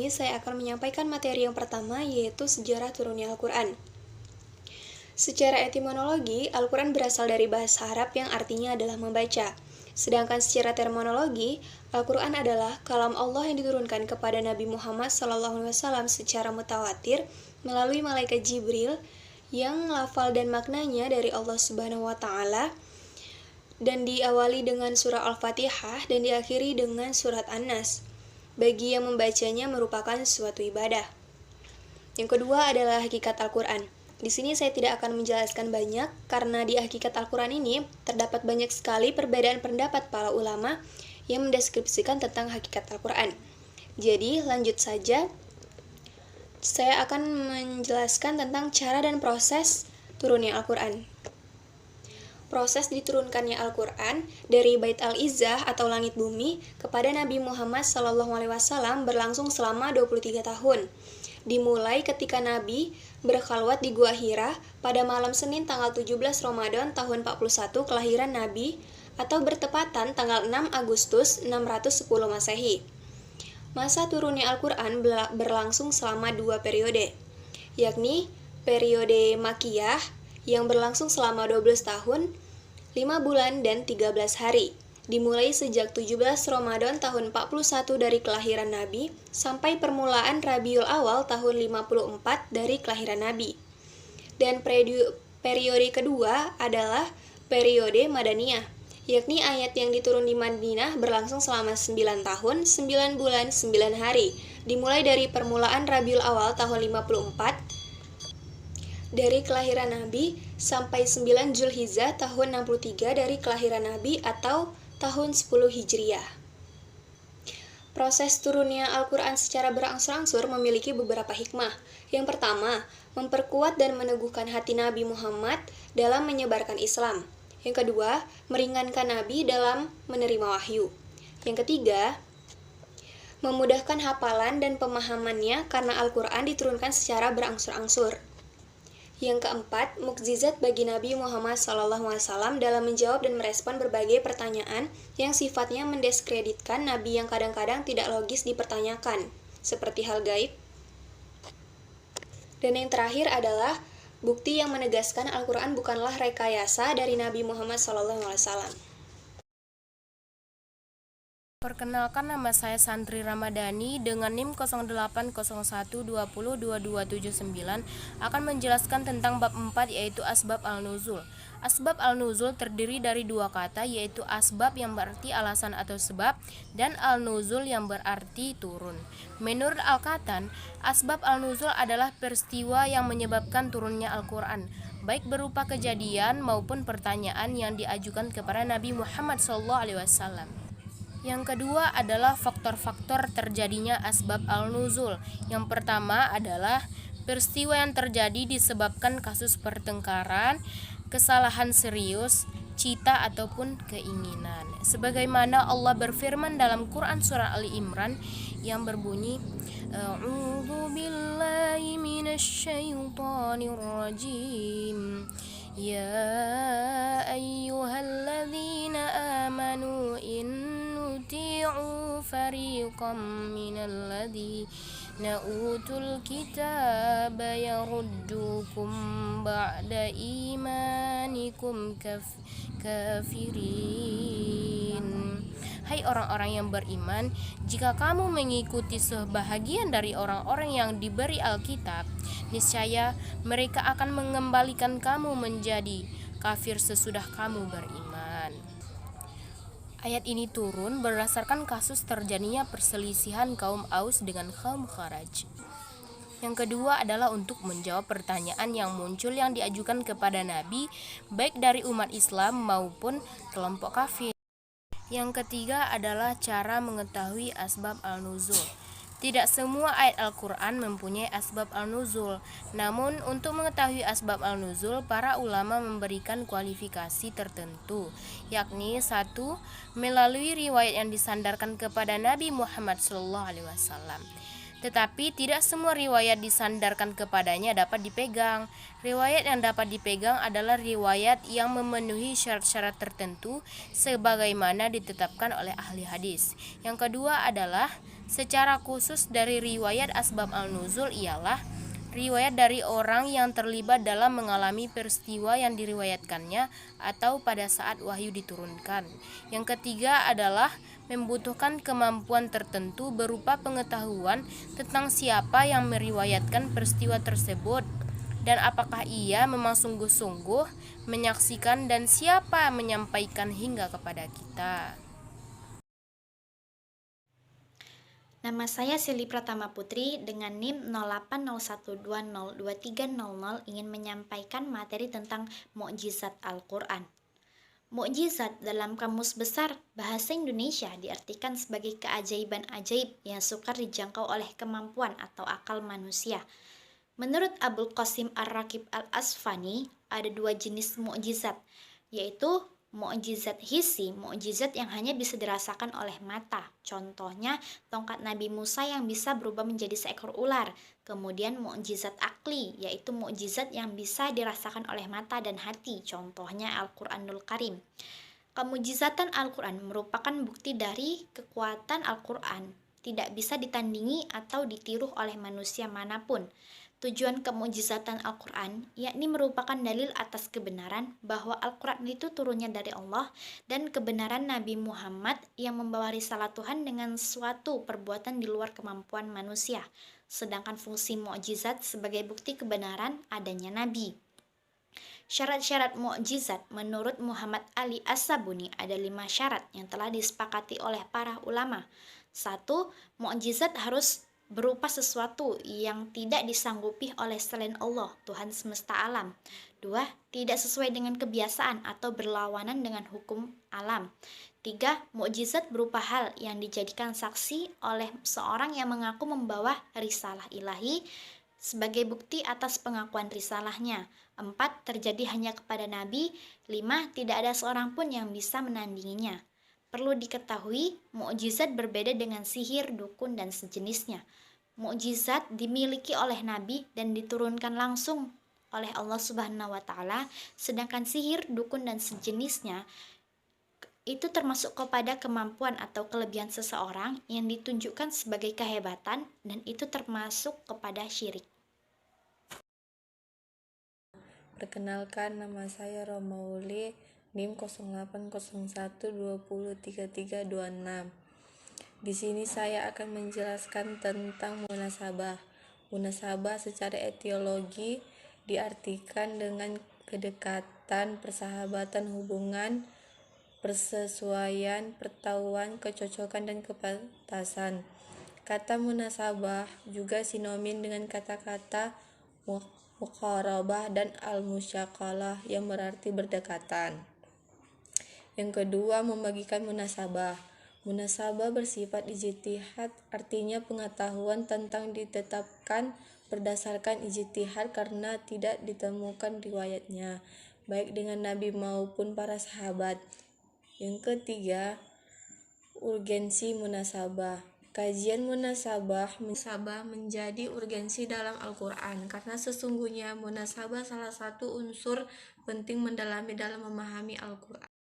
ini saya akan menyampaikan materi yang pertama, yaitu sejarah turunnya Al-Quran. Secara etimologi, Al-Quran berasal dari bahasa Arab yang artinya adalah membaca. Sedangkan secara terminologi, Al-Quran adalah kalam Allah yang diturunkan kepada Nabi Muhammad SAW secara mutawatir melalui malaikat Jibril yang lafal dan maknanya dari Allah Subhanahu wa Ta'ala, dan diawali dengan surah Al-Fatihah dan diakhiri dengan surat An-Nas. Bagi yang membacanya merupakan suatu ibadah. Yang kedua adalah hakikat Al-Quran. Di sini saya tidak akan menjelaskan banyak, karena di hakikat Al-Quran ini terdapat banyak sekali perbedaan pendapat para ulama yang mendeskripsikan tentang hakikat Al-Quran. Jadi, lanjut saja. Saya akan menjelaskan tentang cara dan proses turunnya Al-Quran. Proses diturunkannya Al-Quran dari Bait Al-Izzah atau langit bumi kepada Nabi Muhammad SAW berlangsung selama 23 tahun. Dimulai ketika Nabi berkhalwat di Gua Hira pada malam Senin tanggal 17 Ramadan tahun 41 kelahiran Nabi, atau bertepatan tanggal 6 Agustus 610 Masehi. Masa turunnya Al-Quran berlangsung selama 2 periode, yakni periode Makkiyah yang berlangsung selama 12 tahun, 5 bulan dan 13 hari, dimulai sejak 17 Ramadan tahun 41 dari kelahiran Nabi sampai permulaan Rabiul Awal tahun 54 dari kelahiran Nabi. Dan periode kedua adalah periode Madaniyah, yakni ayat yang diturun di Madinah berlangsung selama 9 tahun, 9 bulan, 9 hari, dimulai dari permulaan Rabiul Awal tahun 54 dari kelahiran Nabi sampai 9 Zulhijjah tahun 63 dari kelahiran Nabi atau tahun 10 Hijriah. Proses turunnya Al-Quran secara berangsur-angsur memiliki beberapa hikmah. Yang pertama, memperkuat dan meneguhkan hati Nabi Muhammad dalam menyebarkan Islam. Yang kedua, meringankan Nabi dalam menerima wahyu. Yang ketiga, memudahkan hafalan dan pemahamannya karena Al-Quran diturunkan secara berangsur-angsur. Yang keempat, mukjizat bagi Nabi Muhammad SAW dalam menjawab dan merespon berbagai pertanyaan yang sifatnya mendiskreditkan Nabi yang kadang-kadang tidak logis dipertanyakan, seperti hal gaib. Dan yang terakhir adalah bukti yang menegaskan Al-Quran bukanlah rekayasa dari Nabi Muhammad SAW. Perkenalkan, nama saya Santri Ramadhani dengan NIM 0801202279 akan menjelaskan tentang bab 4, yaitu Asbab Al-Nuzul. Asbab Al-Nuzul terdiri dari dua kata, yaitu asbab yang berarti alasan atau sebab dan Al-Nuzul yang berarti turun. Menurut Al-Katan, Asbab Al-Nuzul adalah peristiwa yang menyebabkan turunnya Al-Quran, baik berupa kejadian maupun pertanyaan yang diajukan kepada Nabi Muhammad SAW. Yang kedua adalah faktor-faktor terjadinya asbab al-nuzul. Yang pertama adalah peristiwa yang terjadi disebabkan kasus pertengkaran, kesalahan serius, cita ataupun keinginan. Sebagaimana Allah berfirman dalam Quran surah Ali Imran yang berbunyi, A'udzu billahi minasyaitonir rajim. Ya ayyuhalladzina amanu nuti'u fariqam minalladzina utul kitaba yaruddukum ba'da imanikum kafirin. Hai orang-orang yang beriman, jika kamu mengikuti sebahagian dari orang-orang yang diberi Alkitab, niscaya mereka akan mengembalikan kamu menjadi kafir sesudah kamu beriman. Ayat ini turun berdasarkan kasus terjadinya perselisihan kaum Aus dengan kaum Kharaj. Yang kedua adalah untuk menjawab pertanyaan yang muncul yang diajukan kepada Nabi, baik dari umat Islam maupun kelompok kafir. Yang ketiga adalah cara mengetahui asbab al-nuzul. Tidak semua ayat Al-Quran mempunyai asbab al-nuzul. Namun untuk mengetahui asbab al-nuzul, para ulama memberikan kualifikasi tertentu, yakni 1. Melalui riwayat yang disandarkan kepada Nabi Muhammad SAW. Tetapi tidak semua riwayat disandarkan kepadanya dapat dipegang. Riwayat yang dapat dipegang adalah riwayat yang memenuhi syarat-syarat tertentu sebagaimana ditetapkan oleh ahli hadis. Yang kedua adalah secara khusus dari riwayat asbab al-nuzul ialah riwayat dari orang yang terlibat dalam mengalami peristiwa yang diriwayatkannya atau pada saat wahyu diturunkan. Yang ketiga adalah membutuhkan kemampuan tertentu berupa pengetahuan tentang siapa yang meriwayatkan peristiwa tersebut dan apakah ia memang sungguh-sungguh menyaksikan dan siapa menyampaikan hingga kepada kita. Nama saya Sili Pratama Putri dengan NIM 0801202300 ingin menyampaikan materi tentang mukjizat Al-Quran. Mukjizat dalam Kamus Besar Bahasa Indonesia diartikan sebagai keajaiban ajaib yang sukar dijangkau oleh kemampuan atau akal manusia. Menurut Abul Qasim Ar-Rakib Al-Asfani, ada dua jenis mukjizat, yaitu mukjizat hissi, mukjizat yang hanya bisa dirasakan oleh mata. Contohnya, tongkat Nabi Musa yang bisa berubah menjadi seekor ular. Kemudian mukjizat akli, yaitu mukjizat yang bisa dirasakan oleh mata dan hati. Contohnya Al-Quranul Karim. Kemujizatan Al-Quran merupakan bukti dari kekuatan Al-Quran, tidak bisa ditandingi atau ditiru oleh manusia manapun. Tujuan kemujizatan Al-Quran yakni merupakan dalil atas kebenaran bahwa Al-Quran itu turunnya dari Allah dan kebenaran Nabi Muhammad yang membawa risalah Tuhan dengan suatu perbuatan di luar kemampuan manusia. Sedangkan fungsi mukjizat sebagai bukti kebenaran adanya Nabi. Syarat-syarat mukjizat menurut Muhammad Ali As-Sabuni ada 5 syarat yang telah disepakati oleh para ulama. 1. Mukjizat harus berupa sesuatu yang tidak disanggupi oleh selain Allah, Tuhan semesta alam. 2. Tidak sesuai dengan kebiasaan atau berlawanan dengan hukum alam. 3. Mukjizat berupa hal yang dijadikan saksi oleh seorang yang mengaku membawa risalah ilahi sebagai bukti atas pengakuan risalahnya. 4. Terjadi hanya kepada Nabi. 5. Tidak ada seorang pun yang bisa menandinginya. Perlu diketahui, mukjizat berbeda dengan sihir, dukun, dan sejenisnya. Mukjizat dimiliki oleh Nabi dan diturunkan langsung oleh Allah Subhanahu wa Ta'ala, sedangkan sihir, dukun, dan sejenisnya itu termasuk kepada kemampuan atau kelebihan seseorang yang ditunjukkan sebagai kehebatan, dan itu termasuk kepada syirik. Perkenalkan, nama saya Romauli, NIM 0801203326. Di sini saya akan menjelaskan tentang munasabah. Munasabah secara etiologi diartikan dengan kedekatan, persahabatan, hubungan, persesuaian, pertahuan, kecocokan, dan kepantasan. Kata munasabah juga sinonim dengan kata-kata muqarabah dan al-musyaqalah yang berarti berdekatan. Yang kedua, membagikan munasabah. Munasabah bersifat ijtihad, artinya pengetahuan tentang ditetapkan berdasarkan ijtihad karena tidak ditemukan riwayatnya, baik dengan Nabi maupun para sahabat. Yang ketiga, urgensi munasabah. Kajian munasabah menjadi urgensi dalam Al-Quran karena sesungguhnya munasabah salah satu unsur penting mendalami dalam memahami Al-Quran.